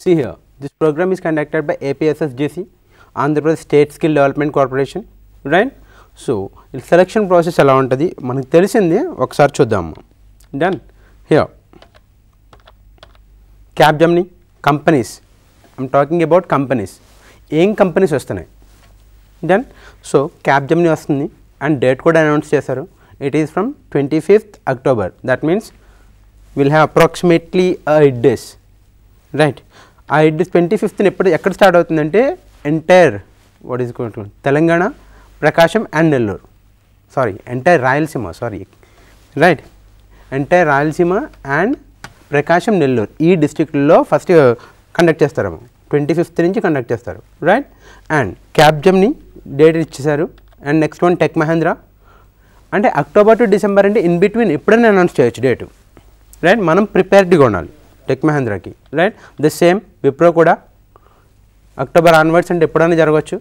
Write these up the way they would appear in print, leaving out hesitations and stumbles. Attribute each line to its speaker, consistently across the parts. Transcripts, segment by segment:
Speaker 1: See here, this program is conducted by APSSGC, Andhra Pradesh State Skill Development Corporation, right? So, the selection process ఎలా ఉంటుంది మనకు తెలిసింది ఒకసారి చూద్దాము. Done. Here, Capgemini companies. I'm talking about companies. ఏం companies వస్తున్నాయి? Done. So, Capgemini వస్తుంది and date కూడా అనౌన్స్ చేశారు. It is from 25th October. That means we'll have approximately 8 days. Right. ఆ 8 days 25th ఎక్కడ స్టార్ట్ అవుతుందంటే entire what is going to Telangana, Prakasam and Nellore, sorry entire Rayalaseema, sorry right, entire Rayalaseema and Prakasam, Nellore ఈ డిస్ట్రిక్ట్లో first conduct చేస్తారేమో. 25th నుంచి conduct చేస్తారు, right. And Capgemini date ఇచ్చేసారు. And next one Tech Mahindra, అంటే అక్టోబర్ టు డిసెంబర్ అంటే ఇన్ బిట్వీన్ ఎప్పుడైనా అనౌన్స్ చేయొచ్చు డేటు, రైట్. మనం ప్రిపేర్డ్గా ఉండాలి టెక్ మహేంద్రకి, రైట్. ద సేమ్ విప్రో కూడా అక్టోబర్ ఆన్వర్డ్స్ అంటే ఎప్పుడైనా జరగవచ్చు.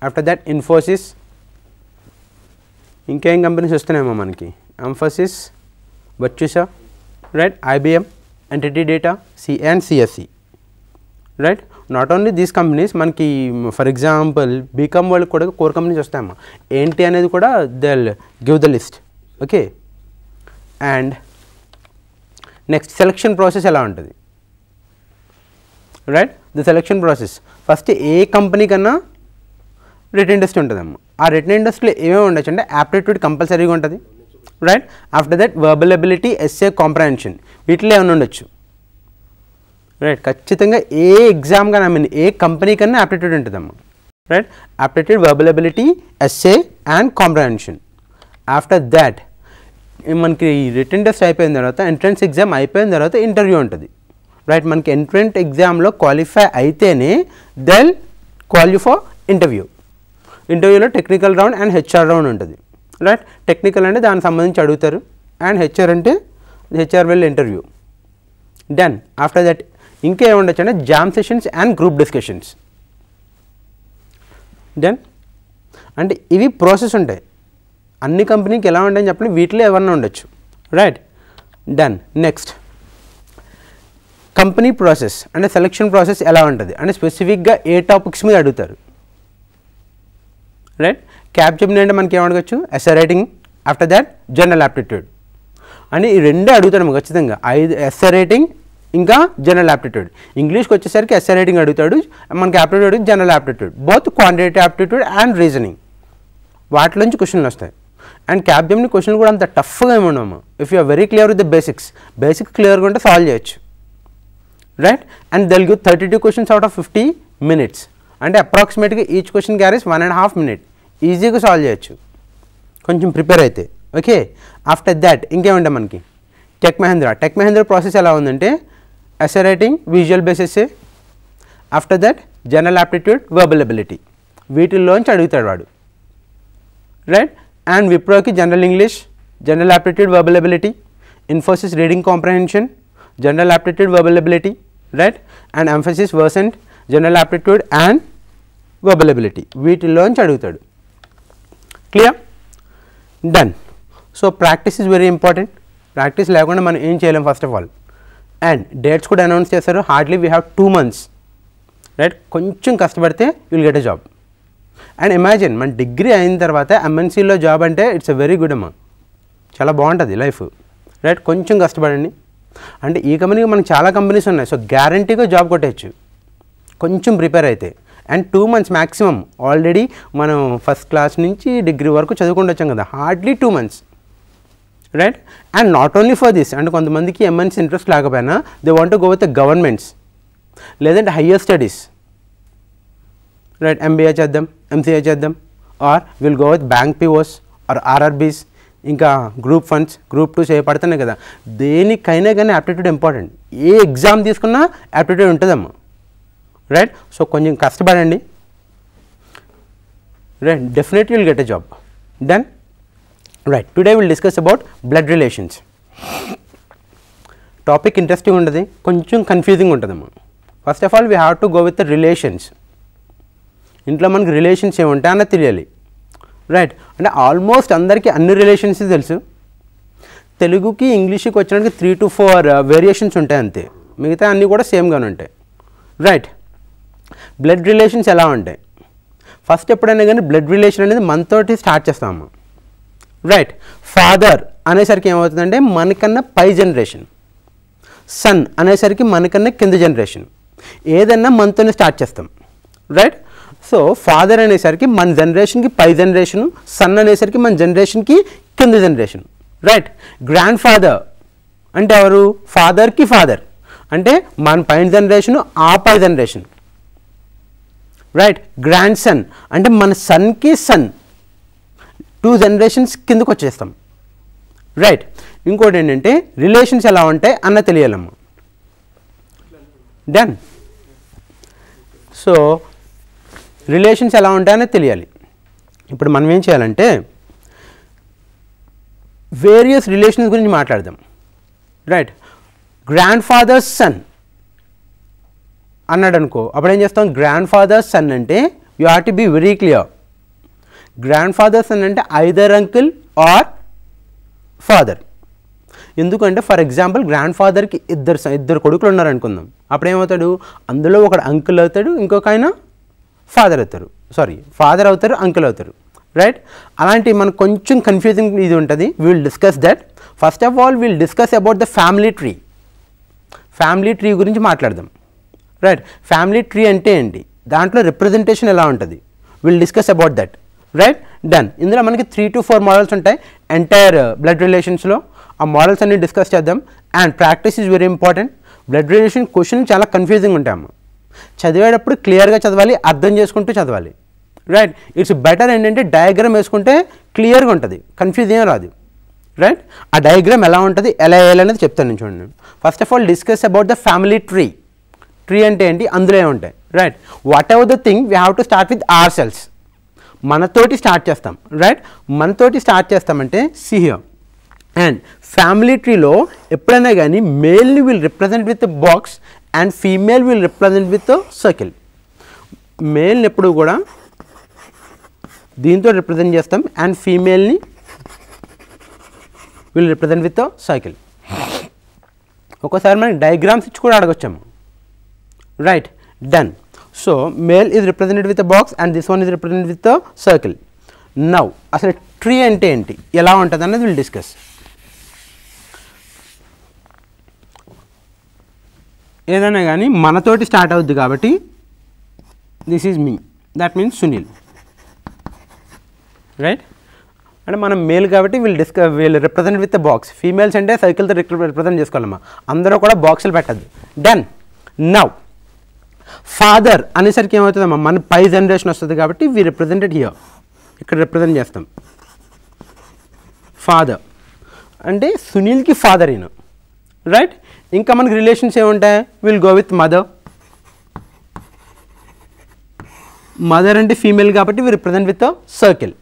Speaker 1: ఆఫ్టర్ దట్ ఇన్ఫోసిస్, ఇంకేం కంపెనీస్ వస్తున్నాయేమో మనకి, Infosys, Virtusa, right, IBM, NTT data, CSC, right. Not only these companies, మనకి ఫర్ ఎగ్జాంపుల్ బీకామ్ వాళ్ళకి కూడా కోర్ కంపెనీస్ వస్తాయమ్మా. ఏంటి అనేది కూడా they give the list, okay. And next selection process ఎలా ఉంటుంది, right. The selection process first ఏ కంపెనీ కన్నా రిటన్ టెస్ట్ ఉంటుందమ్మా. ఆ రిటన్ టెస్ట్లో ఏమేమి ఉండొచ్చు అంటే యాప్టిట్యూడ్ కంపల్సరీగా ఉంటుంది, right. After that verbal ability, SA, comprehension, వీటిలో ఏమైనా ఉండొచ్చు, రైట్. ఖచ్చితంగా ఏ ఎగ్జామ్ కానీ, ఐ మీన్ ఏ కంపెనీ కన్నా యాప్టిట్యూడ్ ఉంటుందమ్మా, right. Aptitude, verbal ability, SA and comprehension. After that మనకి రిటన్ టెస్ట్ అయిపోయిన తర్వాత, ఎంట్రన్స్ ఎగ్జామ్ అయిపోయిన తర్వాత ఇంటర్వ్యూ ఉంటుంది, రైట్. మనకి ఎంట్రన్స్ ఎగ్జామ్లో క్వాలిఫై అయితేనే దెన్ క్వాలిఫై ఫర్ ఇంటర్వ్యూ. ఇంటర్వ్యూలో technical round and HR round ఉంటుంది, రైట్. టెక్నికల్ అంటే దానికి సంబంధించి అడుగుతారు అండ్ హెచ్ఆర్ అంటే హెచ్ఆర్ వెళ్ళి ఇంటర్వ్యూ. డన్. ఆఫ్టర్ దట్ ఇంకేం ఉండొచ్చు అంటే jam sessions and group discussions. Done. అంటే ఇవి ప్రాసెస్ ఉంటాయి. అన్ని కంపెనీకి ఎలా ఉంటాయని చెప్పండి, వీటిలో ఎవరన్నా ఉండొచ్చు, right. Done. Next company process అంటే సెలక్షన్ ప్రాసెస్ ఎలా ఉంటుంది అంటే స్పెసిఫిక్గా ఏ టాపిక్స్ మీద అడుగుతారు, రైట్. క్యాప్జెమిని అంటే మనకి ఏమడగచ్చు, essay writing, after that general aptitude అని ఈ రెండే అడుగుతాడు ఖచ్చితంగా. 5 ఎస్ఏ రైటింగ్ ఇంకా జనరల్ యాప్టిట్యూడ్. ఇంగ్లీష్కి వచ్చేసరికి ఎస్ఏ రైటింగ్ అడుగుతాడు, మనకి aptitude general aptitude, both quantitative aptitude and reasoning, వాటిలోంచి క్వశ్చన్లు వస్తాయి. అండ్ క్యాప్జెమిని క్వశ్చన్లు కూడా అంత టఫ్గా ఏమి ఉండవు. If you are very clear with the basics క్లియర్గా ఉంటే సాల్వ్ చేయొచ్చు, right. And they'll give 32 questions out of 50 minutes, అంటే అప్రాక్సిమేట్గా ఈచ్ క్వశ్చన్ క్యారీస్ 1.5 minutes, ఈజీగా సాల్వ్ చేయొచ్చు కొంచెం ప్రిపేర్ అయితే, ఓకే. ఆఫ్టర్ దాట్ ఇంకేముంటాయి మనకి టెక్ మహేంద్ర ప్రాసెస్ ఎలా ఉందంటే essay writing, visual basis, after that general aptitude, verbal ability, వీటిల్లోంచి అడుగుతాడు వాడు, రైట్. అండ్ విప్రోకి general English, general aptitude, verbal ability, Infosys reading comprehension, general aptitude, verbal ability, right. And Mphasis Versant, general aptitude and verbal ability, వీటిల్లోంచి అడుగుతాడు. Clear? Done. So practice is very important. Practice లేకుండా మనం ఏం చేయలేం first of all. And dates కూడా announce చేస్తారు. Hardly we have 2 months, right. కొంచెం కష్టపడితే you'll get a job. And imagine మన డిగ్రీ అయిన తర్వాత ఎంఎన్సీలో జాబ్ అంటే ఇట్స్ ఎ వెరీ గుడ్ అమ్మా, చాలా బాగుంటుంది లైఫ్, రైట్. కొంచెం కష్టపడండి. అంటే ఈ కంపెనీకి మనకి చాలా కంపెనీస్ ఉన్నాయి, సో గ్యారంటీగా జాబ్ కొట్టేయచ్చు కొంచెం ప్రిపేర్ అయితే. And 2 months maximum. ఆల్రెడీ మనం ఫస్ట్ క్లాస్ నుంచి డిగ్రీ వరకు చదువుకుంటూ వచ్చాం కదా, hardly 2 months, right. And not only for this, అంటే కొంతమందికి ఎంఎన్సీ ఇంట్రెస్ట్ లేకపోయినా they want to go with the governments లేదంటే హయ్యర్ స్టడీస్, రైట్. ఎంబీఏ చేద్దాం, ఎంసీఏ చేద్దాం, or will go with bank POs or RRBs, ఇంకా గ్రూప్ ఫండ్స్, గ్రూప్ 2 చేయబడుతున్నాయి కదా. దేనికైనా కానీ యాప్టిట్యూడ్ ఇంపార్టెంట్. ఏ ఎగ్జామ్ తీసుకున్నా యాప్టిట్యూడ్ ఉంటుందమ్మా, రైట్. సో కొంచెం కష్టపడండి, right. Definitely will get a job. Done, right. Today will discuss about blood relations. Topic interesting ఉంటుంది, కొంచెం కన్ఫ్యూజింగ్ ఉంటుందమ్మా. First of all we have to go with the relations. ఇంట్లో మనకి relations ఏముంటాయి అన్నది తెలియాలి, రైట్. అంటే ఆల్మోస్ట్ అందరికీ అన్ని రిలేషన్స్ తెలుసు. తెలుగుకి ఇంగ్లీష్కి వచ్చినట్టుగా 3 to 4 వేరియేషన్స్ ఉంటాయి అంతే, మిగతా అన్నీ కూడా సేమ్గానే ఉంటాయి, రైట్. బ్లడ్ రిలేషన్స్ ఎలా ఉంటాయి? ఫస్ట్ ఎప్పుడైనా కానీ బ్లడ్ రిలేషన్ అనేది మనతోటి స్టార్ట్ చేస్తాము. రైట్. ఫాదర్ అనేసరికి ఏమవుతుందంటే మనకన్నా పై జనరేషన్, సన్ అనేసరికి మనకన్నా కింద జనరేషన్, ఏదన్నా మనతోనే స్టార్ట్ చేస్తాం. రైట్. సో ఫాదర్ అనేసరికి మన జనరేషన్కి పై జనరేషను, సన్ అనేసరికి మన జనరేషన్కి కింద జనరేషన్. రైట్. గ్రాండ్ ఫాదర్ అంటే ఎవరు? ఫాదర్కి ఫాదర్ అంటే మన పైన జనరేషను, ఆ పై జనరేషన్. రైట్. గ్రాండ్ సన్ అంటే మన సన్కి సన్, 2 జనరేషన్స్ కిందకు వచ్చేస్తాం. రైట్. ఇంకోటి ఏంటంటే రిలేషన్స్ ఎలా ఉంటాయి అన్న తెలియాలమ్మా. డన్. సో రిలేషన్స్ ఎలా ఉంటాయని తెలియాలి. ఇప్పుడు మనం ఏం చేయాలంటే వేరియస్ రిలేషన్స్ గురించి మాట్లాడదాం. రైట్. గ్రాండ్ ఫాదర్స్ సన్ అన్నాడు అనుకో, అప్పుడు ఏం చేస్తాం? గ్రాండ్ ఫాదర్స్ సన్ అంటే you have to be very clear. Grand fathers son అంటే ఐదర్ అంకుల్ ఆర్ ఫాదర్. ఎందుకంటే ఫర్ ఎగ్జాంపుల్ గ్రాండ్ ఫాదర్కి ఇద్దరు కొడుకులు ఉన్నారు అనుకుందాం, అప్పుడు ఏమవుతాడు? అందులో ఒకడు అంకుల్ అవుతాడు, ఇంకొక ఆయన ఫాదర్ అవుతారు, ఫాదర్ అవుతారు, అంకుల్ అవుతారు. రైట్. అలాంటి మనకు కొంచెం కన్ఫ్యూజింగ్ ఇది ఉంటుంది. Will discuss that. First of all will discuss about the family tree. Family tree గురించి మాట్లాడదాం. రైట్. ఫ్యామిలీ ట్రీ అంటే ఏంటి, దాంట్లో రిప్రజెంటేషన్ ఎలా ఉంటుంది, will discuss about that. Right. Done. ఇందులో మనకి 3 to 4 మోడల్స్ ఉంటాయి ఎంటైర్ బ్లడ్ రిలేషన్స్లో. ఆ మోడల్స్ అన్ని డిస్కస్ చేద్దాం. And practice is very important. Blood relation question చాలా కన్ఫ్యూజింగ్ ఉంటాయమ్మ. చదివేటప్పుడు క్లియర్గా చదవాలి, అర్థం చేసుకుంటూ చదవాలి. రైట్. ఇట్స్ బెటర్ ఏంటంటే డయాగ్రామ్ వేసుకుంటే క్లియర్గా ఉంటుంది, కన్ఫ్యూజ్ ఏం రాదు. రైట్. ఆ డయాగ్రామ్ ఎలా ఉంటుంది, ఎలా వేయాలనేది చెప్తాను నేను. చూడండి. First of all discuss about the family tree. Tree అంటే ఏంటి, అందులో ఏముంటాయి? Right. Whatever the thing we have to start with ourselves. మనతోటి స్టార్ట్ చేస్తాం. రైట్. మనతోటి స్టార్ట్ చేస్తామంటే సీ హియర్. అండ్ ఫ్యామిలీ ట్రీలో ఎప్పుడైనా కానీ మేల్ని will represent with box and female will represent with circle. మేల్ని ఎప్పుడు కూడా దీంతో రిప్రజెంట్ చేస్తాం అండ్ ఫీమేల్ని విల్ రిప్రజెంట్ విత్ సర్కిల్. ఒక్కోసారి మనకి డయాగ్రామ్స్ ఇచ్చి కూడా అడగొచ్చాము. Right. Done. So male is represented with a box and this one is represented with a circle. Now అసలు ట్రీ అంటే ఏంటి, ఎలా ఉంటుంది అన్నది విల్ డిస్కస్. ఏదైనా కానీ మనతోటి స్టార్ట్ అవుద్ది కాబట్టి this is me, that means Sunil. Right. అంటే మనం మేల్ కాబట్టి వీళ్ళు represent with the box. Females అంటే సైకిల్తో రిప్రజెంట్ చేసుకోవాలమ్మా, అందరూ కూడా బాక్సులు పెట్టద్దు. డన్. నౌ ఫాదర్ అనేసరికి ఏమవుతుందమ్మా, మన పై జనరేషన్ వస్తుంది కాబట్టి వీ రిప్రజెంటెడ్ హియర్, ఇక్కడ రిప్రజెంట్ చేస్తాం. ఫాదర్ అంటే సునీల్కి ఫాదర్ ఈయన. రైట్. ఇంకా మనకి రిలేషన్స్ ఏముంటాయి, will go with mother. Mother అంటే ఫీమేల్ కాబట్టి we represent with circle.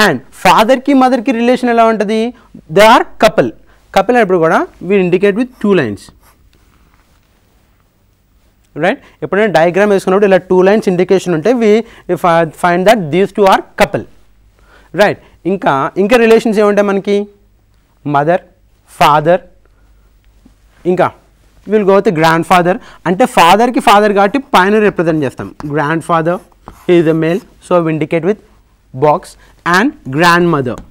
Speaker 1: And ఫాదర్కి మదర్కి రిలేషన్ ఎలా ఉంటుంది, దే ఆర్ కపుల్. కపుల్ అయినప్పుడు కూడా we indicate with 2 lines. Right. ఎప్పుడైనా డయాగ్రామ్ వేసుకున్నప్పుడు ఇలా 2 lines ఇండికేషన్ ఉంటే we find that these 2 are couple. Right. ఇంకా రిలేషన్స్ ఏముంటాయి మనకి, మదర్, ఫాదర్, ఇంకా will go with grandfather. అంటే ఫాదర్కి ఫాదర్ కాబట్టి పైన రిప్రజెంట్ చేస్తాం. Grandfather is the male, so indicate with box. And grandmother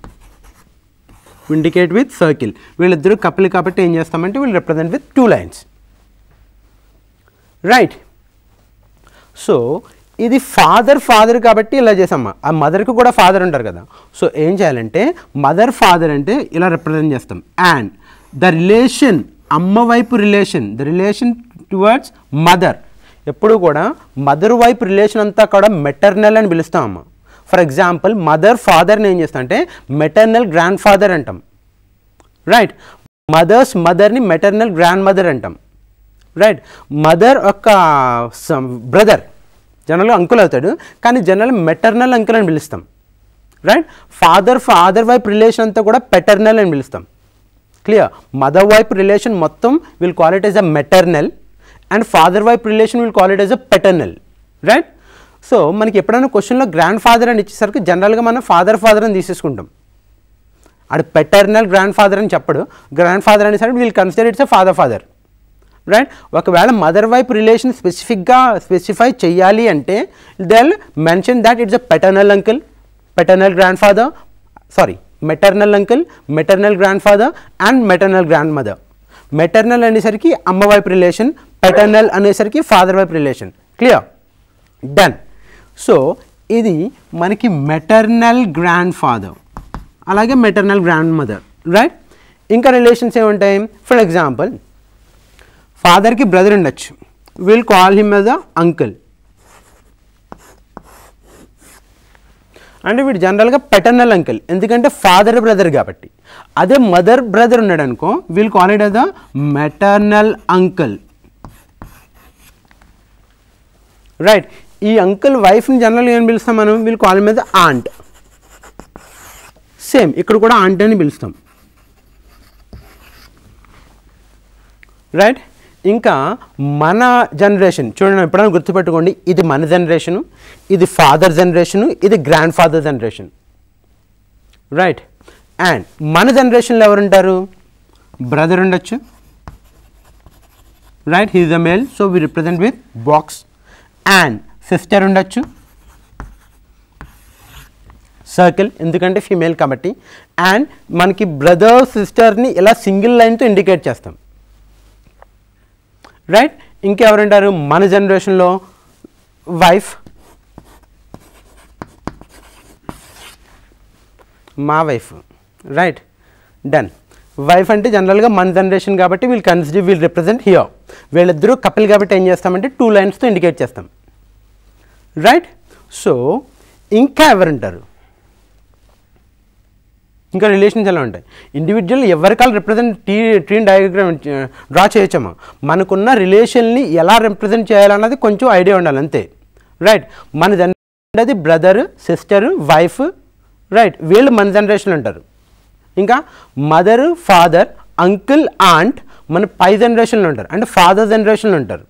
Speaker 1: indicate with circle. వీళ్ళిద్దరూ కపుల్ కాబట్టి ఏం చేస్తామంటే will represent with 2 lines. Right. So ఇది ఫాదర్ కాబట్టి ఇలా చేసామ్మా. ఆ మదర్కి కూడా ఫాదర్ ఉంటారు కదా, సో ఏం చేయాలంటే మదర్ ఫాదర్ అంటే ఇలా రిప్రజెంట్ చేస్తాం. అండ్ ద రిలేషన్, అమ్మ వైపు relation, the relation towards mother, ఎప్పుడు కూడా మదర్ వైపు రిలేషన్ అంతా కూడా మెటర్నల్ అని పిలుస్తాం అమ్మ. ఫర్ ఎగ్జాంపుల్ మదర్ ఫాదర్ని ఏం చేస్తాం అంటే మెటర్నల్ గ్రాండ్ ఫాదర్ అంటాం. రైట్. మదర్ని మెటర్నల్ గ్రాండ్ మదర్ అంటాం. రైట్. మదర్ యొక్క బ్రదర్ జనరల్గా అంకుల్ అవుతాడు, కానీ జనరల్ మెటర్నల్ అంకుల్ అని పిలుస్తాం. రైట్. ఫాదర్ వైపు రిలేషన్ అంతా కూడా పెటర్నల్ అని పిలుస్తాం. క్లియర్. మదర్ వైపు రిలేషన్ మొత్తం will call it as a maternal and father వైపు relation will call it as a paternal. Right. So మనకి ఎప్పుడైనా క్వశ్చన్లో గ్రాండ్ ఫాదర్ అని ఇచ్చేసరికి జనరల్గా మనం ఫాదర్ అని తీసేసుకుంటాం. అది పెటర్నల్ గ్రాండ్ ఫాదర్ అని చెప్పడు. గ్రాండ్ ఫాదర్ అనేసరికి will consider it's a father. Right. ఒకవేళ మదర్ వైఫ్ రిలేషన్ స్పెసిఫిక్గా స్పెసిఫై చేయాలి అంటే they'll mention that it's a paternal uncle, paternal grand father, sorry maternal uncle, maternal grand father and maternal grand mother. Maternal అనేసరికి అమ్మ వైపు relation, paternal అనేసరికి father వైపు relation. Clear? Done. So ఇది మనకి మెటర్నల్ గ్రాండ్ ఫాదర్ అలాగే maternal grand mother, right. ఇంకా relations ఏముంటాయి? ఫర్ ఎగ్జాంపుల్ ఫాదర్కి బ్రదర్ ఉండొచ్చు, will call him as a uncle. అంటే వీడు జనరల్గా పెటర్నల్ అంకుల్, ఎందుకంటే ఫాదర్ బ్రదర్ కాబట్టి. అదే మదర్ బ్రదర్ ఉన్నాడు అనుకో, will call it as a maternal uncle, right. ఈ అంకుల్ వైఫ్ని జనరల్గా ఏం పిలుస్తాం మనం? Will call him as aunt. Same ఇక్కడ కూడా ఆంట్ అని పిలుస్తాం, రైట్. ఇంకా మన జనరేషన్ చూడండి, ఎప్పుడైనా గుర్తుపెట్టుకోండి, ఇది మన జనరేషను, ఇది ఫాదర్ జనరేషను, ఇది grand father generation, right. And మన జనరేషన్లో ఎవరుంటారు? బ్రదర్ ఉండొచ్చు, right, he is a male, so we represent with box. And sister ఉండొచ్చు, సర్కిల్, ఎందుకంటే ఫీమేల్ కాబట్టి. అండ్ మనకి బ్రదర్ సిస్టర్ని ఇలా సింగిల్ లైన్తో ఇండికేట్ చేస్తాం, రైట్. ఇంకెవరుంటారు మన జనరేషన్లో? వైఫ్, మా వైఫ్, రైట్. డన్. వైఫ్ అంటే జనరల్గా మన జనరేషన్ కాబట్టి వీల్ రిప్రజెంట్ హియర్. వీళ్ళిద్దరూ కపుల్ కాబట్టి ఏం చేస్తామంటే 2 లైన్స్తో ఇండికేట్ చేస్తాం, రైట్. సో ఇంకా ఎవరుంటారు? ఇంకా రిలేషన్స్ ఎలా ఉంటాయి? ఇండివిజువల్ ఎవరికాలు రిప్రజెంట్ ట్రీన్ డయాగ్రామ్ డ్రా చేయొచ్చమ్మా. మనకున్న రిలేషన్ని ఎలా రిప్రజెంట్ చేయాలన్నది కొంచెం ఐడియా ఉండాలి అంతే, రైట్. మన జనరేషన్ అది బ్రదర్, సిస్టర్, వైఫ్, రైట్. వీళ్ళు మన జనరేషన్లో ఉంటారు. ఇంకా మదర్, ఫాదర్, అంకుల్, ఆంట్ మన పై జనరేషన్లో ఉంటారు, అంటే ఫాదర్ జనరేషన్లో ఉంటారు.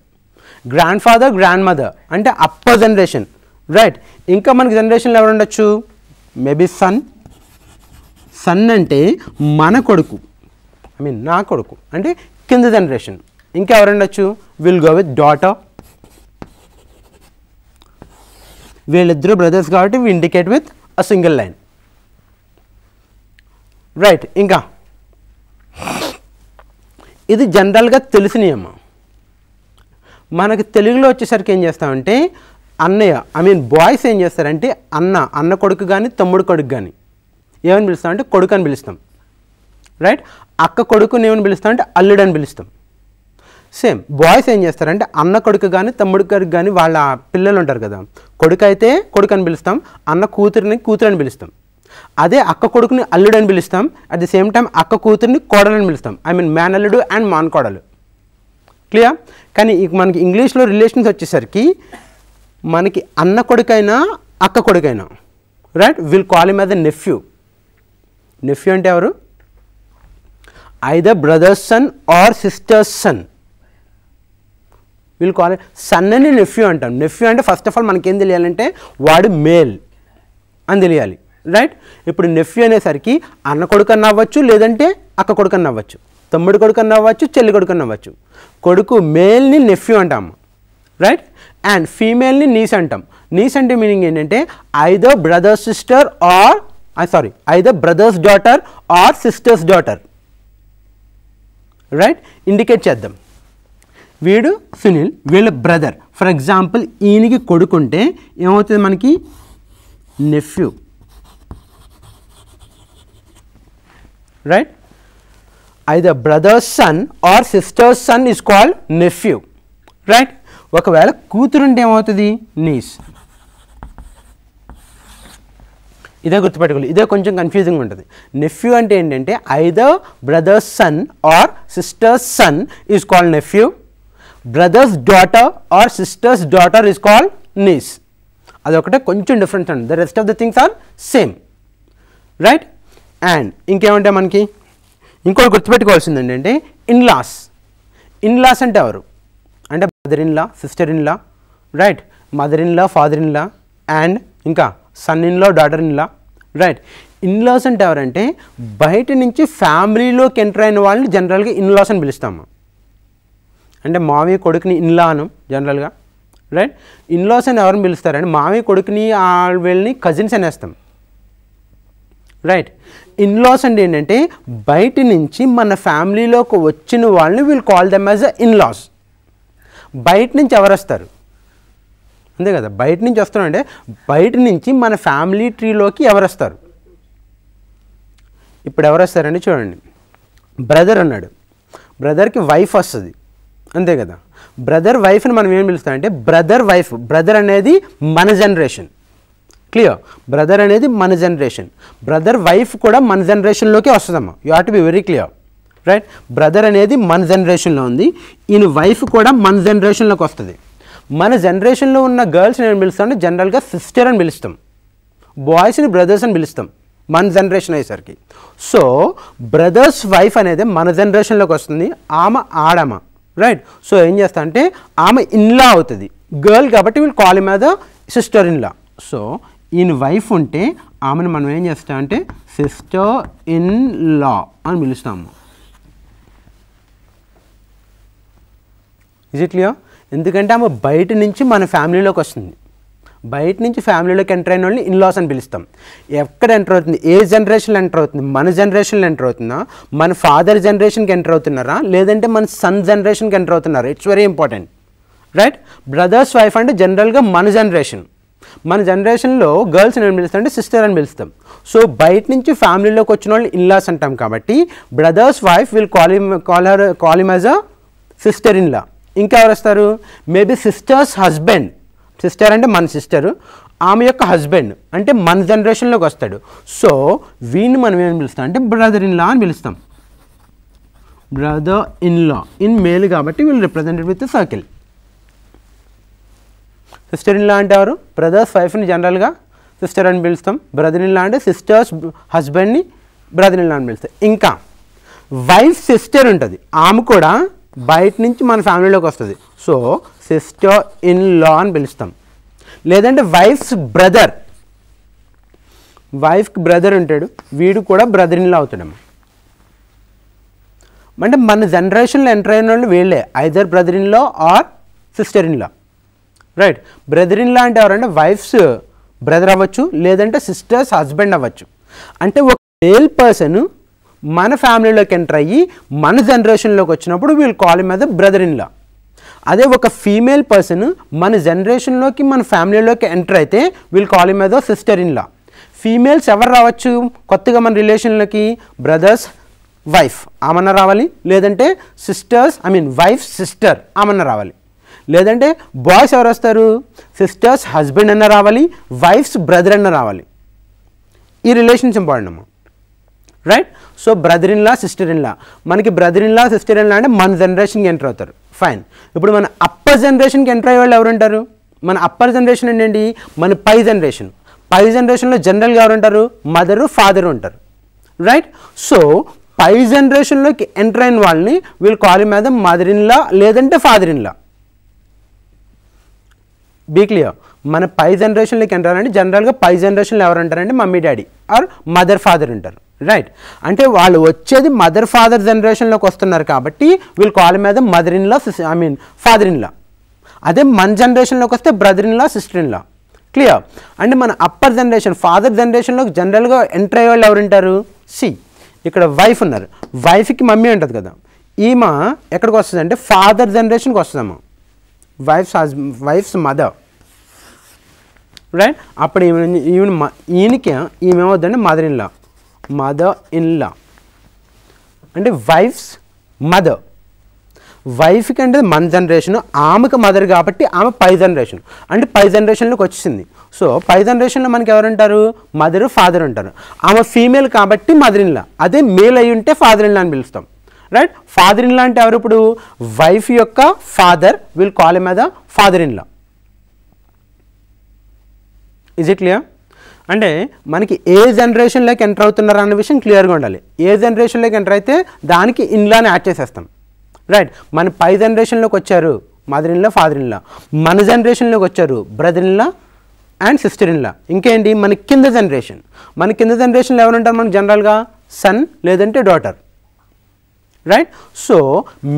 Speaker 1: గ్రాండ్ ఫాదర్, గ్రాండ్ మదర్ అంటే అప్పర్ జనరేషన్, రైట్. ఇంకా మనకి జనరేషన్లో ఎవరు ఉండొచ్చు? Maybe sun. సన్ అంటే మన కొడుకు, ఐ మీన్ నా కొడుకు, అంటే కింద జనరేషన్. ఇంకా ఎవరు ఉండొచ్చు? Will go with daughter. వీళ్ళిద్దరు బ్రదర్స్ కాబట్టి we indicate with a single line, right. ఇంకా ఇది జనరల్గా తెలిసినయమ్మ. మనకి తెలుగులో వచ్చేసరికి ఏం చేస్తామంటే అన్నయ్య, ఐ మీన్ బాయ్స్ ఏం చేస్తారంటే అన్న కొడుకు కానీ తమ్ముడు కొడుకు కానీ ఏమని పిలుస్తామంటే కొడుకు అని పిలుస్తాం, రైట్. అక్క కొడుకుని ఏమని పిలుస్తామంటే అల్లుడు అని పిలుస్తాం. సేమ్ బాయ్స్ ఏం చేస్తారంటే అన్న కొడుకు కానీ తమ్ముడు కొడుకు కానీ వాళ్ళ పిల్లలు ఉంటారు కదా, కొడుకు అయితే కొడుకు అని పిలుస్తాం, అన్న కూతురిని కూతురు అని పిలుస్తాం. అదే అక్క కొడుకుని అల్లుడు అని పిలుస్తాం, అట్ ది సేమ్ టైం అక్క కూతురిని కోడలు అని పిలుస్తాం, ఐ మీన్ మేనల్లుడు అండ్ మాన్ కోడలు. క్లియర్? కానీ మనకి ఇంగ్లీష్లో రిలేషన్స్ వచ్చేసరికి మనకి అన్న కొడుకైనా అక్క కొడుకైనా, right, will call him as a nephew. Nephew అంటే ఎవరు? Either brothers son or sisters son. Will call son అని నెఫ్యూ అంటాం. నెఫ్యూ అంటే ఫస్ట్ ఆఫ్ ఆల్ మనకేం తెలియాలంటే వాడు మేల్ అని తెలియాలి, రైట్. ఇప్పుడు నెఫ్యూ అనేసరికి అన్న కొడుకు అన్న అవ్వచ్చు, లేదంటే అక్క కొడుకు అన్న అవ్వచ్చు, తమ్ముడు కొడుకు అన్న అవ్వచ్చు, చెల్లి కొడుకు అన్న అవ్వచ్చు. కొడుకు మేల్ని నెఫ్యూ అంటాము, రైట్. అండ్ ఫీమేల్ని నీస్ అంటాం. నీస్ అంటే మీనింగ్ ఏంటంటే either brothers sister or either brothers daughter or sisters daughter, right. Indicate చేద్దాం. వీడు సునీల్, వీళ్ళ బ్రదర్. ఫర్ ఎగ్జాంపుల్ ఈయనకి కొడుకుంటే ఏమవుతుంది మనకి? Nephew, right. Either brothers son or sisters son is called nephew, right. ఒకవేళ కూతురుంటే ఏమవుతుంది? నీస్. ఇదే గుర్తుపెట్టుకోవాలి, ఇదే కొంచెం కన్ఫ్యూజింగ్ ఉంటుంది. నెఫ్యూ అంటే ఏంటంటే either brothers son or sisters son is called nephew, brother's daughter or sisters daughter is called niece. అదొకటే కొంచెం డిఫరెన్స్ అండి, the rest of the things are same, right. And ఇంకేమంటే మనకి ఇంకోటి గుర్తుపెట్టుకోవాల్సింది ఏంటంటే ఇన్లాస్. ఇన్లాస్ అంటే ఎవరు అంటే mother in law, sister in law, right, mother in law, father in law and ఇంకా son in law, daughter in law, right. In laws అంటే ఎవరంటే బయట నుంచి ఫ్యామిలీలోకి ఎంటర్ అయిన వాళ్ళని జనరల్గా ఇన్లాస్ అని పిలుస్తాము. అంటే మామయ్య కొడుకుని ఇన్లా అను జనరల్గా, రైట్. ఇన్లాస్ అని ఎవరిని పిలుస్తారంటే మామయ్య కొడుకుని వీళ్ళని కజిన్స్ అనేస్తాం, రైట్. ఇన్లాస్ అంటే ఏంటంటే బయట నుంచి మన ఫ్యామిలీలోకి వచ్చిన వాళ్ళని we'll call them as in laws. బయట నుంచి ఎవరు వస్తారు, అంతే కదా, బయట నుంచి వస్తారంటే బయట నుంచి మన ఫ్యామిలీ ట్రీలోకి ఎవరు వస్తారు. ఇప్పుడు ఎవరు వస్తారండి చూడండి, బ్రదర్ ఉన్నాడు, బ్రదర్కి వైఫ్ వస్తుంది, అంతే కదా. బ్రదర్ వైఫ్ని మనం ఏం పిలుస్తామంటే బ్రదర్ వైఫ్. బ్రదర్ అనేది మన జనరేషన్, క్లియర్. బ్రదర్ అనేది మన జనరేషన్, బ్రదర్ వైఫ్ కూడా మన జనరేషన్లోకి వస్తుందమ్మా. You have to be very clear, right. Brother అనేది మన జనరేషన్లో ఉంది, ఈయన వైఫ్ కూడా మన జనరేషన్లోకి వస్తుంది. మన జనరేషన్లో ఉన్న గర్ల్స్ని ఏం పిలుస్తామంటే జనరల్గా సిస్టర్ అని పిలుస్తాం, బాయ్స్ని బ్రదర్స్ అని పిలుస్తాం మన జనరేషన్ అయ్యేసరికి. సో బ్రదర్స్ వైఫ్ అనేది మన జనరేషన్లోకి వస్తుంది, ఆమె ఆడమ్మ, రైట్. సో ఏం చేస్తా అంటే ఆమె ఇన్లా అవుతుంది, గర్ల్ కాబట్టి వీళ్ళు కాల్ మీద సిస్టర్ ఇన్లా. సో ఈయన వైఫ్ ఉంటే ఆమెను మనం ఏం చేస్తామంటే సిస్టర్ ఇన్ లా అని పిలుస్తాము. Is it clear? ఎందుకంటే ఆమె బయట నుంచి మన ఫ్యామిలీలోకి వస్తుంది, బయట నుంచి ఫ్యామిలీలోకి ఎంటర్ అయిన వాళ్ళని ఇన్లాస్ అని పిలుస్తాం. ఎక్కడ ఎంటర్ అవుతుంది, ఏ జనరేషన్లో ఎంటర్ అవుతుంది, మన జనరేషన్లో ఎంటర్ అవుతుందా, మన ఫాదర్ జనరేషన్కి ఎంటర్ అవుతున్నారా, లేదంటే మన సన్ జనరేషన్కి ఎంటర్ అవుతున్నారా. It's very important, right. Brother's wife అంటే జనరల్గా మన జనరేషన్, మన జనరేషన్లో గర్ల్స్ నేను పిలుస్తాం అంటే సిస్టర్ అని పిలుస్తాం. సో బయట నుంచి ఫ్యామిలీలోకి వచ్చిన వాళ్ళు ఇన్లాస్ అంటాం కాబట్టి brother's wife will call him as a sister in లా. ఇంకా ఎవరు వస్తారు, మేబీ సిస్టర్స్ హస్బెండ్, సిస్టర్ అంటే మన సిస్టరు, ఆమె యొక్క హస్బెండ్ అంటే మన జనరేషన్లోకి వస్తాడు. సో వీడిని మనం ఏమని పిలుస్తాం అంటే బ్రదర్ ఇన్ లా అని పిలుస్తాం. Brother in law, in male కాబట్టి వీళ్ళు represented with circle. Sister in law అంటే ఎవరు, బ్రదర్స్ వైఫ్ని జనరల్గా సిస్టర్ అని పిలుస్తాం. బ్రదర్ ఇన్ లా అంటే సిస్టర్స్ హస్బెండ్ని బ్రదర్ ఇన్ లా అని పిలుస్తాం. ఇంకా వైఫ్ సిస్టర్ ఉంటుంది, ఆమె కూడా బయట నుంచి మన ఫ్యామిలీలోకి వస్తుంది. సో సిస్టర్ ఇన్ లా అని పిలుస్తాం. లేదంటే వైఫ్స్ బ్రదర్, వైఫ్కి బ్రదర్ ఉంటాడు, వీడు కూడా బ్రదర్ ఇన్ లా అవుతాడమ్మా. అంటే మన జనరేషన్లో ఎంటర్ అయిన వాళ్ళు వీళ్ళే, either brother in law are sister in law, right. Brother in law అంటే ఎవరంటే వైఫ్స్ బ్రదర్ అవ్వచ్చు, లేదంటే సిస్టర్స్ హస్బెండ్ అవ్వచ్చు. అంటే ఒక మేల్ పర్సన్ మన ఫ్యామిలీలోకి ఎంటర్ అయ్యి మన జనరేషన్లోకి వచ్చినప్పుడు వీళ్ళు call him as brother in law. అదే ఒక ఫీమేల్ పర్సన్ మన జనరేషన్లోకి మన ఫ్యామిలీలోకి ఎంటర్ అయితే వీళ్ళు call him as sister in law. Females ఎవరు రావచ్చు కొత్తగా మన రిలేషన్లోకి, బ్రదర్స్ వైఫ్ ఆమన్న రావాలి, లేదంటే సిస్టర్స్ వైఫ్ సిస్టర్ ఆమన్న రావాలి. లేదంటే బాయ్స్ ఎవరు వస్తారు, సిస్టర్స్ హస్బెండ్ అన్న రావాలి, వైఫ్స్ బ్రదర్ అన్న రావాలి. ఈ రిలేషన్స్ ఇంపార్టెంట్ అమ్మా, right. So brother in law, sister in law, మనకి brother in law, sister in law అంటే మన జనరేషన్కి ఎంటర్ అవుతారు, ఫైన్. ఇప్పుడు మన అప్పర్ జనరేషన్కి ఎంటర్ అయ్యే వాళ్ళు ఎవరు ఉంటారు, మన అప్పర్ జనరేషన్ ఏంటండి, మన పై జనరేషన్. పై జనరేషన్లో జనరల్గా ఎవరు ఉంటారు, మదరు ఫాదరు ఉంటారు, రైట్. సో పై జనరేషన్లోకి ఎంటర్ అయిన వాళ్ళని వీళ్ళు call him as mother in law లేదంటే father in law. Be clear. మన పై జనరేషన్లోకి ఎంటర్ అంటే జనరల్గా పై జనరేషన్లో ఎవరు అంటారంటే mummy daddy or mother father ఉంటారు, రైట్. అంటే వాళ్ళు వచ్చేది మదర్ ఫాదర్ జనరేషన్లోకి వస్తున్నారు కాబట్టి వీళ్ళు call him as mother in law, father in law. అదే మన జనరేషన్లోకి వస్తే brother in law, sister in law, clear. అంటే మన అప్పర్ జనరేషన్ ఫాదర్ జనరేషన్లోకి జనరల్గా ఎంటర్ అయ్యే వాళ్ళు ఎవరు ఉంటారు, సి ఇక్కడ వైఫ్ ఉన్నారు, వైఫ్కి మమ్మీ ఉంటుంది కదా, ఈమె ఎక్కడికి వస్తుంది అంటే ఫాదర్ జనరేషన్కి వస్తుందమ్మా, వైఫ్స్ మదర్, రైట్. అప్పుడు ఈయనకి ఈమెమవుద్దంటే mother in law, mother in law అంటే వైఫ్స్ మదర్. వైఫ్కి అంటే మన జనరేషన్, ఆమెకు మదర్ కాబట్టి ఆమె పై జనరేషన్, అంటే పై జనరేషన్లోకి వచ్చింది. సో పై జనరేషన్లో మనకి ఎవరుంటారు, మదరు ఫాదర్ ఉంటారు. ఆమె ఫీమేల్ కాబట్టి మదర్ ఇన్ లా, అదే మేల్ అయి ఉంటే ఫాదర్ ఇన్ లా అని పిలుస్తాం, రైట్. ఫాదర్ ఇన్ లా అంటే ఎవరు, ఇప్పుడు వైఫ్ యొక్క father will call him as father in law. Is it clear? అంటే మనకి ఏ జనరేషన్లోకి ఎంటర్ అవుతున్నారు అన్న విషయం క్లియర్గా ఉండాలి. ఏ జనరేషన్లోకి ఎంటర్ అయితే దానికి ఇన్లాని యాడ్ చేసేస్తాం, రైట్. మన పై జనరేషన్లోకి వచ్చారు mother in law, father in law. మన జనరేషన్లోకి వచ్చారు brother in law and sister in లా. ఇంకేంటి మన కింద జనరేషన్లో ఎవరు ఉంటారు మనకు జనరల్గా సన్ లేదంటే డాటర్, రైట్. సో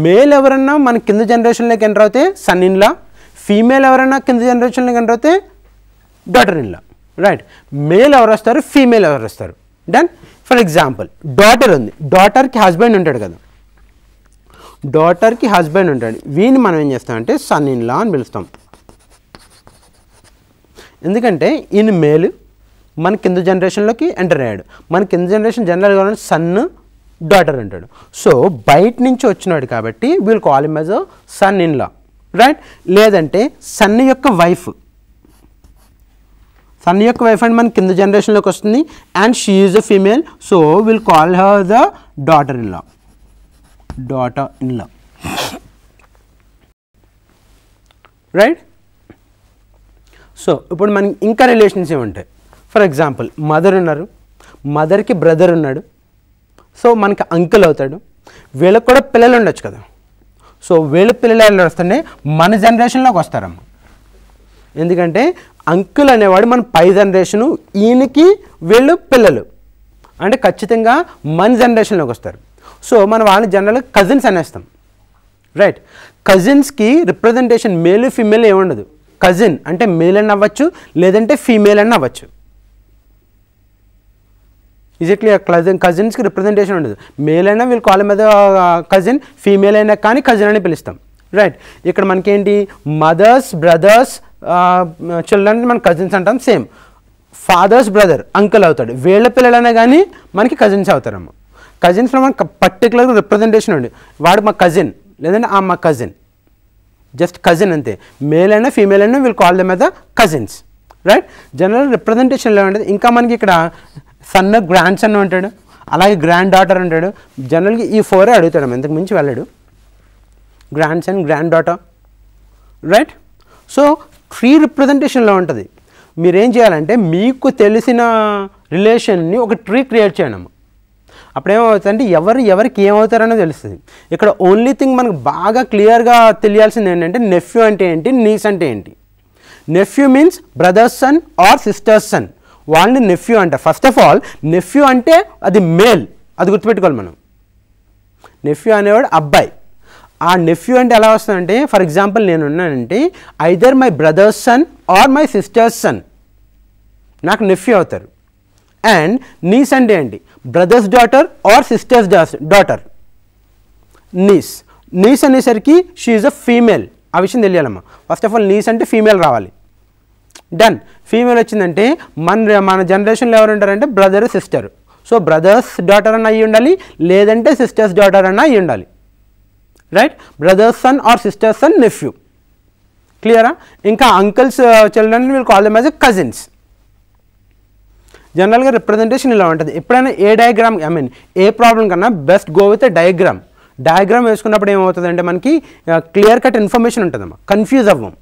Speaker 1: మేల్ ఎవరన్నా మన కింద జనరేషన్లోకి ఎంటర్ అవుతే సన్ ఇన్ లా, ఫీమేల్ ఎవరన్నా కింద జనరేషన్లోకి ఎంటర్ అవుతే daughter in law. Right. Male ఎవరు వస్తారు, ఫీమేల్ ఎవరు వస్తారు. డన్. ఫర్ ఎగ్జాంపుల్ డాటర్ ఉంది, డాటర్కి హస్బెండ్ ఉంటాడు కదా, డాటర్కి హస్బెండ్ ఉంటాడు, వీని మనం ఏం చేస్తామంటే సన్ ఇన్ లా అని పిలుస్తాం. ఎందుకంటే ఈయన మేలు మన కింద జనరేషన్లోకి ఎంటర్ అయ్యాడు. మన కింద జనరేషన్ జనరల్గా సన్ డాటర్ అంటాడు. సో బయట నుంచి వచ్చినాడు కాబట్టి we'll call him as a son in law. Right. లేదంటే సన్ యొక్క వైఫ్, సన్ యొక్క వైఫ్ అండ్ మన కింద జనరేషన్లోకి వస్తుంది and she is a female, so will call her the daughter in law, daughter in law. Right. So ఇప్పుడు మనకి ఇంకా రిలేషన్స్ ఏముంటాయి. ఫర్ ఎగ్జాంపుల్ మదర్ ఉన్నారు, మదర్కి బ్రదర్ ఉన్నాడు, సో మనకి అంకుల్ అవుతాడు. వీళ్ళకి కూడా పిల్లలు ఉండొచ్చు కదా, సో వీళ్ళ పిల్లలు ఎలా వస్తుంటే మన జనరేషన్లోకి వస్తారమ్మ. ఎందుకంటే అంకుల్ అనేవాడు మన పై జనరేషను, ఈయనకి వీళ్ళు పిల్లలు అంటే ఖచ్చితంగా మన జనరేషన్లోకి వస్తారు. సో మనం వాళ్ళని జనరల్గా కజిన్స్ అనేస్తాం. రైట్. కజిన్స్కి రిప్రజెంటేషన్ మేల్ ఫీమేల్ ఏముండదు. కజిన్ అంటే మేల్ అని అవ్వచ్చు, లేదంటే ఫీమేల్ అని అవ్వచ్చు. Is it clear? కజిన్స్కి రిప్రజెంటేషన్ ఉండదు. మేల్ అయినా వీళ్ళు కాల్ మీద కజిన్, ఫీమేల్ అయినా కానీ కజిన్ అని పిలుస్తాం. రైట్. ఇక్కడ మనకేంటి మదర్స్ బ్రదర్స్ చిల్డ్రన్ మన కజిన్స్ అంటాం. సేమ్ ఫాదర్స్ బ్రదర్ అంకుల్ అవుతాడు, వీళ్ళ పిల్లలైనా కానీ మనకి కజిన్స్ అవుతారమ్మ. కజిన్స్లో మనకు పర్టికులర్గా రిప్రజెంటేషన్ ఉంది, వాడు మా కజిన్ లేదంటే ఆ మా కజిన్, జస్ట్ కజిన్ అంతే. మేల్ అయినా ఫీమేల్ అయినా వీళ్ళు call them as the cousins. Right. General రిప్రజెంటేషన్లో ఉంటుంది. ఇంకా మనకి ఇక్కడ సన్ గ్రాండ్ సన్ ఉంటాడు, అలాగే గ్రాండ్ డాటర్ ఉంటాడు. జనరల్గా ఈ 4 అడుగుతాడు, ఇంతకు మించి వెళ్ళాడు. Grand son, grand daughter. Right. So 3 రిప్రజెంటేషన్లో ఉంటుంది. మీరేం చేయాలంటే మీకు తెలిసిన రిలేషన్ని ఒక ట్రీ క్రియేట్ చేయడం. అప్పుడేమవుతుందంటే ఎవరికి ఏమవుతారనో తెలుస్తుంది. ఇక్కడ ఓన్లీ థింగ్ మనకు బాగా క్లియర్గా తెలియాల్సింది ఏంటంటే నెఫ్యూ అంటే ఏంటి, నీస్ అంటే ఏంటి. Nephew means brothers son or sisters son, వాళ్ళని నెఫ్యూ అంటారు. ఫస్ట్ ఆఫ్ ఆల్ నెఫ్యూ అంటే అది మేల్, అది గుర్తుపెట్టుకోవాలి మనం. నెఫ్యూ అనేవాడు అబ్బాయి. ఆ నెఫ్యూ అంటే ఎలా వస్తుందంటే ఫర్ ఎగ్జాంపుల్ నేను ఉన్నానంటే either my brother's son or my sister's son, నాకు నెఫ్యూ అవుతారు. అండ్ నీస్ అంటే ఏంటి, brother's daughter or sisters daughter, niece. Niece అనేసరికి షీ ఈజ్ అ ఫీమేల్, ఆ విషయం తెలియాలమ్మా. ఫస్ట్ ఆఫ్ ఆల్ నీస్ అంటే ఫీమేల్ రావాలి. డన్. ఫీమేల్ వచ్చిందంటే మన జనరేషన్లో ఎవరు ఉంటారంటే brother sister, so brother's daughter అన్న అయ్యి ఉండాలి, లేదంటే సిస్టర్స్ డాటర్ అన్న అయ్యి ఉండాలి. Right. Brothers son or sisters son nephew. క్లియరా? ఇంకా uncles children we'll call them as a cousins. జనరల్గా రిప్రజెంటేషన్ ఇలా ఉంటుంది. ఎప్పుడైనా ఏ డయాగ్రామ్ ఏ ప్రాబ్లం కన్నా best go with a diagram. Diagram వేసుకున్నప్పుడు ఏమవుతుందంటే మనకి క్లియర్ కట్ ఇన్ఫర్మేషన్ ఉంటుందమ్మా, కన్ఫ్యూజ్ అవ్వం.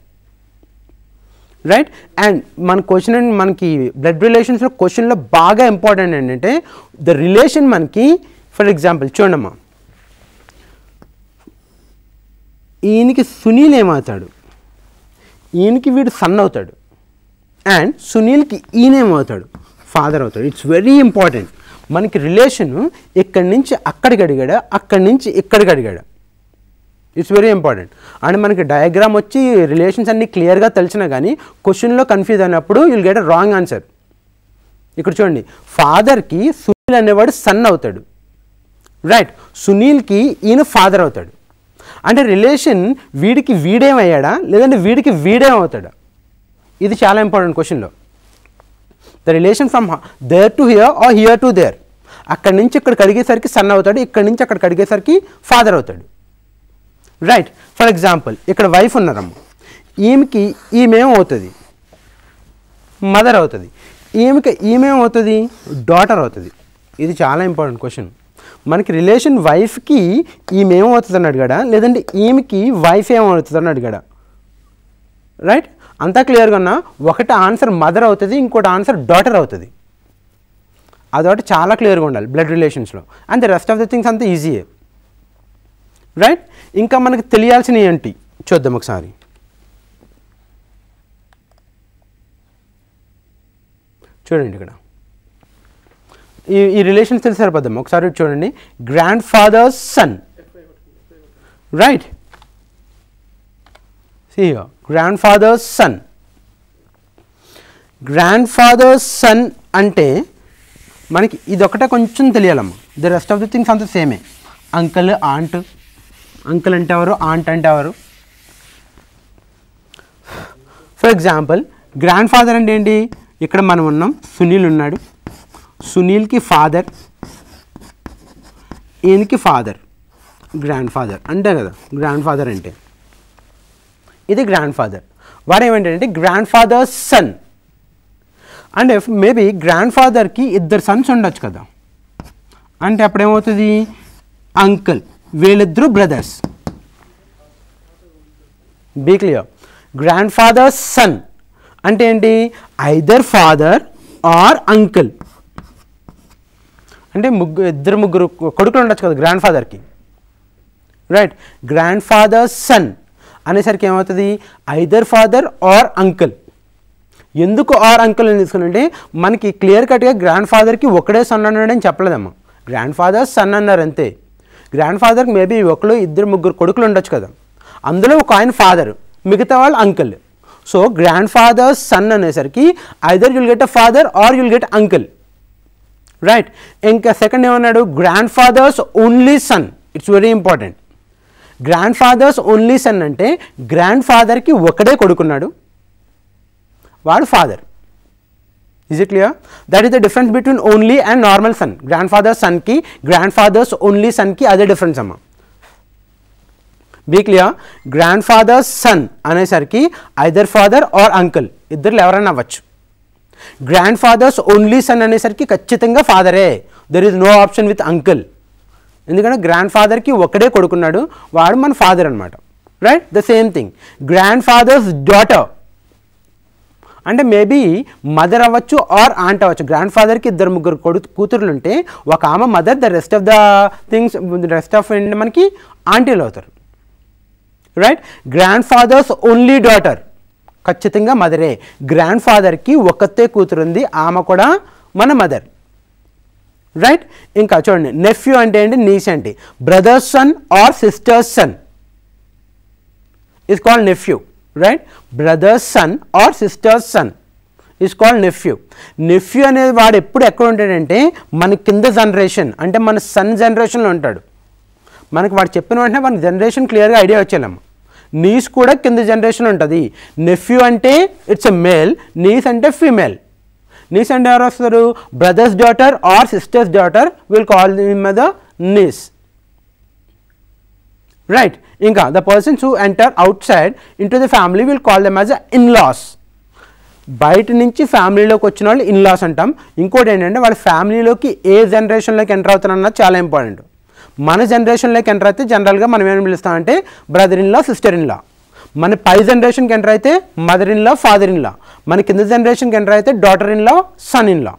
Speaker 1: రైట్. అండ్ మన క్వశ్చన్ మనకి బ్లడ్ రిలేషన్స్లో క్వశ్చన్లో బాగా ఇంపార్టెంట్ ఏంటంటే ద రిలేషన్ మనకి ఫర్ ఎగ్జాంపుల్ చూడమ్మా, ఈయనకి సునీల్ ఏమవుతాడు, ఈయనకి వీడు సన్ అవుతాడు, అండ్ సునీల్కి ఈయనేమవుతాడు, ఫాదర్ అవుతాడు. It's very important. మనకి రిలేషను ఇక్కడి నుంచి అక్కడికి అడిగాడా, అక్కడి నుంచి ఇక్కడికి అడిగాడా, ఇట్స్ వెరీ ఇంపార్టెంట్. అండ్ మనకి డయాగ్రామ్ వచ్చి రిలేషన్స్ అన్నీ క్లియర్గా తెలిసినా కానీ క్వశ్చన్లో కన్ఫ్యూజ్ అయినప్పుడు you'll get a wrong answer. ఇక్కడ చూడండి, ఫాదర్కి సునీల్ అనేవాడు సన్ అవుతాడు. రైట్. సునీల్కి ఈయన ఫాదర్ అవుతాడు. అంటే రిలేషన్ వీడికి వీడేమయ్యాడా లేదంటే వీడికి వీడేమవుతాడా, ఇది చాలా ఇంపార్టెంట్ క్వశ్చన్లో. The relation from there to here or here to there, అక్కడి నుంచి ఇక్కడికి అడిగేసరికి సన్ అవుతాడు, ఇక్కడి నుంచి అక్కడికి అడిగేసరికి ఫాదర్ అవుతాడు. రైట్. ఫర్ ఎగ్జాంపుల్ ఇక్కడ వైఫ్ ఉన్నారమ్మ, ఈమెమవుతుంది, మదర్ అవుతుంది. ఈమెమవుతుంది, డాటర్ అవుతుంది. ఇది చాలా ఇంపార్టెంట్ క్వశ్చన్. మనకి రిలేషన్ వైఫ్కి ఈమెమవుతుంది అని అడిగాడా లేదంటే ఈమెకి వైఫ్ ఏమవుతుంది అని అడిగాడా. రైట్. అంతా క్లియర్గా ఉన్నా ఒకటి ఆన్సర్ మదర్ అవుతుంది, ఇంకోటి ఆన్సర్ డాటర్ అవుతుంది. అదొకటి చాలా క్లియర్గా ఉండాలి బ్లడ్ రిలేషన్స్లో. And the rest of the things అంతా ఈజీయే. రైట్. ఇంకా మనకు తెలియాల్సినవి ఏంటి చూద్దాం ఒకసారి. చూడండి ఇక్కడ ఈ రిలేషన్స్ తెలిసి సరిపోద్దాం. ఒకసారి చూడండి, grand fathers son right? See here, grandfather's son. Grandfather's son అంటే మనకి ఇది ఒకటే కొంచెం తెలియాలమ్మా. The rest of the things అంతా సేమే. Uncle, aunt. అంకల్ అంటే ఎవరు, ఆంట్ అంటే ఎవరు? ఫర్ ఎగ్జాంపుల్ గ్రాండ్ ఫాదర్ అంటే ఏంటి? ఇక్కడ మనం ఉన్నాం, సునీల్ ఉన్నాడు, సునీల్కి ఫాదర్, ఈయనకి ఫాదర్, గ్రాండ్ ఫాదర్ అంతే కదా గ్రాండ్ ఫాదర్ అంటే. ఇది గ్రాండ్ ఫాదర్. వాడు ఏమంటాడంటే గ్రాండ్ ఫాదర్స్ సన్. అంటే మేబీ గ్రాండ్ ఫాదర్కి ఇద్దరు సన్స్ ఉండొచ్చు కదా, అంటే అప్పుడు ఏమవుతుంది, అంకుల్, వీళ్ళిద్దరూ brothers. Be clear. Grand fathers son అంటే ఏంటి, ఐదర్ ఫాదర్ ఆర్ అంకుల్. అంటే ఇద్దరు ముగ్గురు కొడుకులు ఉండొచ్చు కదా గ్రాండ్ ఫాదర్కి, రైట్? గ్రాండ్ ఫాదర్స్ సన్ అనేసరికి ఏమవుతుంది, ఐదర్ ఫాదర్ ఆర్ అంకుల్. ఎందుకు ఆర్ అంకుల్ అని తీసుకునంటే మనకి క్లియర్ కట్గా గ్రాండ్ ఫాదర్కి ఒకడే సన్ అన్నాడని చెప్పలేదమ్మా. గ్రాండ్ ఫాదర్ సన్ అన్నారు అంతే. గ్రాండ్ ఫాదర్కి మేబీ ఒకళ్ళు ఇద్దరు ముగ్గురు కొడుకులు ఉండొచ్చు కదా, అందులో ఒక ఆయన ఫాదర్, మిగతా వాళ్ళు uncle. So grand fathers son అనేసరికి either you'll get a father or you'll get uncle, right? ఇంకా సెకండ్ ఏమన్నాడు, grand father's only son. It's very important. Grand father's only son అంటే గ్రాండ్ ఫాదర్కి ఒకడే కొడుకున్నాడు, వాడు father. Is it clear? That is the difference between only and normal son. Grand father's సన్కి, grand father's ఓన్లీ సన్కి అదే డిఫరెన్స్ అమ్మా. Be clear? Grand fathers son అనేసరికి ఐదర్ ఫాదర్ ఆర్ అంకుల్, ఇద్దరు ఎవరైనా అవ్వచ్చు. గ్రాండ్ ఫాదర్స్ ఓన్లీ సన్ అనేసరికి ఖచ్చితంగా ఫాదరే, there is no option with uncle. ఎందుకంటే గ్రాండ్ ఫాదర్కి ఒకడే కొడుకున్నాడు, వాడు మన ఫాదర్ అనమాట, right? The same thing grand father's daughter అంటే మేబీ మదర్ అవ్వచ్చు ఆర్ ఆంట్ అవ్వచ్చు. గ్రాండ్ ఫాదర్కి ఇద్దరు ముగ్గురు కూతురులు ఉంటే ఒక ఆమె mother, the rest of the things rest of ఏంటి మనకి ఆంటీలు అవుతారు, right? Grand father's only daughter ఖచ్చితంగా మదరే. గ్రాండ్ ఫాదర్కి ఒక్కతే కూతురు ఉంది, ఆమె కూడా మన మదర్, రైట్? ఇంకా చూడండి, నెఫ్యూ అంటే ఏంటి, నీస్ అంటే. Brothers son or sisters son is called nephew, right? Brothers son or sisters son is called nephew. Nephew అనేది వాడు ఎప్పుడు ఎక్కడ ఉంటాడంటే మన కింద జనరేషన్, అంటే మన సన్ జనరేషన్లో ఉంటాడు. మనకి వాడు చెప్పిన వెంటనే మన జనరేషన్ క్లియర్గా ఐడియా వచ్చేయాలమ్మ. నీస్ కూడా కింద జనరేషన్ ఉంటుంది. నెఫ్యూ అంటే ఇట్స్ ఎ మేల్, నీస్ అంటే ఫీమేల్. నీస్ అంటే ఎవరు వస్తారు, brother's daughter or sisters daughter, will call him the niece, right? ఇంకా the persons who enter outside into the family will call them as a in laws. బయట నుంచి ఫ్యామిలీలోకి వచ్చిన వాళ్ళు in-laws అంటాం. ఇంకోటి ఏంటంటే వాళ్ళ ఫ్యామిలీలోకి ఏ జనరేషన్లోకి ఎంటర్ అవుతారన్నది చాలా ఇంపార్టెంట్. మన జనరేషన్లోకి ఎంటర్ అయితే జనరల్గా మనం ఏమైనా పిలుస్తామంటే brother in law, sister in law. మన పై జనరేషన్కి ఎంటర్ అయితే mother in law, father in law. మన కింద జనరేషన్కి ఎంటర్ అయితే daughter in law, son in law,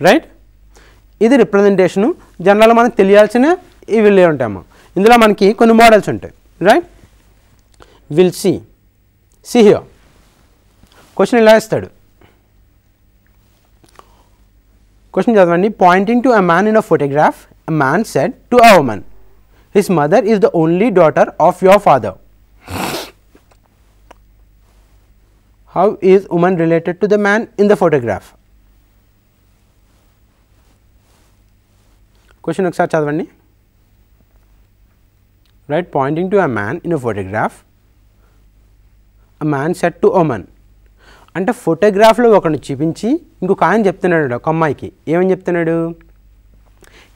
Speaker 1: right? ఇది రిప్రజెంటేషను. జనరల్గా మనకు తెలియాల్సిన ఇవి ఉంటాయమ్మా. ఇందులో మనకి కొన్ని మోడల్స్ ఉంటాయి, right? Will see here question ఇలా ఇస్తాడు. క్వశ్చన్ చదవండి. Pointing to a man in a photograph, a man said to a woman, his mother is the only daughter of your father. How is woman related to the man in the photograph? Question ఒకసారి చదవండి. Right? Pointing to a man in a photograph, a man said to a woman అంటే ఫోటోగ్రాఫ్లో ఒకరిని చూపించి ఇంకొక ఆయన చెప్తున్నాడు ఒక అమ్మాయికి. ఏమని చెప్తున్నాడు?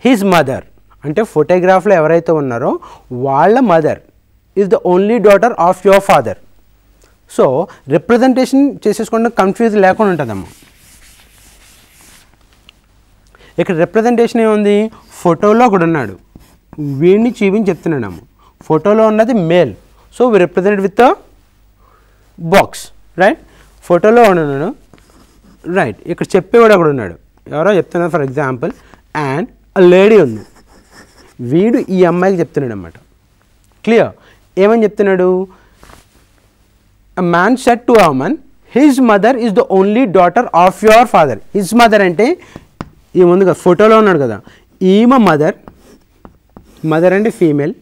Speaker 1: హిజ్ మదర్ అంటే ఫోటోగ్రాఫ్లో ఎవరైతే ఉన్నారో వాళ్ళ mother is the only daughter of your father. So representation చేసేసుకుంటే కన్ఫ్యూజ్ లేకుండా ఉంటుందమ్మా. ఇక్కడ రిప్రజెంటేషన్ ఏముంది, ఫోటోలో ఒకడు ఉన్నాడు, వీడిని చూపించి చెప్తున్నాడమ్మ. ఫోటోలో ఉన్నది male, so we represent with box, right? ఫోటోలో ఉన్నాడు, రైట్? ఇక్కడ చెప్పేవాడు అక్కడ ఉన్నాడు, ఎవరో చెప్తున్నాడు. For example and a lady ఉంది, వీడు ఈ అమ్మాయికి చెప్తున్నాడు అన్నమాట. క్లియర్? ఏమని చెప్తున్నాడు? A man said to a woman, his mother is the only daughter of your father. His mother అంటే ఈ ముందుగా ఫోటోలో ఉన్నాడు కదా, ఈమె మదర్ మదర్ అండ్ ఫీమేల్